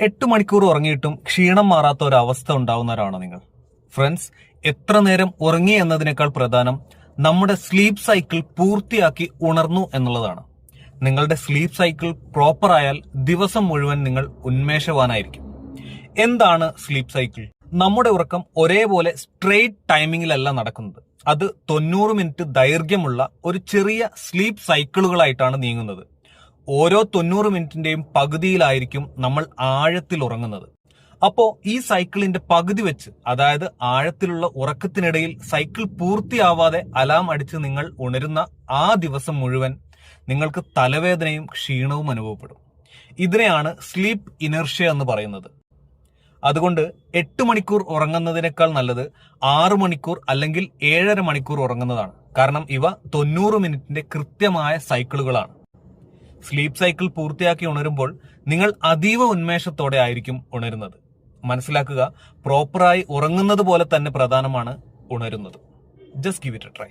8 മണിക്കൂർ ഉറങ്ങിയിട്ടും ക്ഷീണം മാറാത്ത ഒരു അവസ്ഥ ഉണ്ടാവുന്നവരാണോ നിങ്ങൾ? ഫ്രണ്ട്സ്, എത്ര നേരം ഉറങ്ങി എന്നതിനേക്കാൾ പ്രധാനം നമ്മുടെ സ്ലീപ്പ് സൈക്കിൾ പൂർത്തിയാക്കി ഉണർന്നു എന്നുള്ളതാണ്. നിങ്ങളുടെ സ്ലീപ്പ് സൈക്കിൾ പ്രോപ്പർ ആയാൽ ദിവസം മുഴുവൻ നിങ്ങൾ ഉന്മേഷവാനായിരിക്കും. എന്താണ് സ്ലീപ്പ് സൈക്കിൾ? നമ്മുടെ ഉറക്കം ഒരേപോലെ സ്ട്രെയിറ്റ് ടൈമിങ്ങിലല്ല നടക്കുന്നത്. അത് 90 മിനിറ്റ് ദൈർഘ്യമുള്ള ഒരു ചെറിയ സ്ലീപ്പ് സൈക്കിളുകളായിട്ടാണ് നീങ്ങുന്നത്. ഓരോ 90 മിനിറ്റിന്റെയും പകുതിയിലായിരിക്കും നമ്മൾ ആഴത്തിൽ ഉറങ്ങുന്നത്. അപ്പോ ഈ സൈക്കിളിന്റെ പകുതി വെച്ച്, അതായത് ആഴത്തിലുള്ള ഉറക്കത്തിനിടയിൽ സൈക്കിൾ പൂർത്തിയാവാതെ അലാം അടിച്ച് നിങ്ങൾ ഉണരുന്ന ആ ദിവസം മുഴുവൻ നിങ്ങൾക്ക് തലവേദനയും ക്ഷീണവും അനുഭവപ്പെടും. ഇതിനെയാണ് സ്ലീപ്പ് ഇനർഷ്യ എന്ന് പറയുന്നത്. അതുകൊണ്ട് 8 മണിക്കൂർ ഉറങ്ങുന്നതിനേക്കാൾ നല്ലത് 6 മണിക്കൂർ അല്ലെങ്കിൽ 7.5 മണിക്കൂർ ഉറങ്ങുന്നതാണ്. കാരണം ഇവ 90 മിനിറ്റിന്റെ കൃത്യമായ സൈക്കിളുകളാണ്. സ്ലീപ്പ് സൈക്കിൾ പൂർത്തിയാക്കി ഉണരുമ്പോൾ നിങ്ങൾ അതീവ ഉന്മേഷത്തോടെ ആയിരിക്കും ഉണരുന്നത്. മനസ്സിലാക്കുക, പ്രോപ്പറായി ഉറങ്ങുന്നത് പോലെ തന്നെ പ്രധാനമാണ് ഉണരുന്നത്. Just give it a try.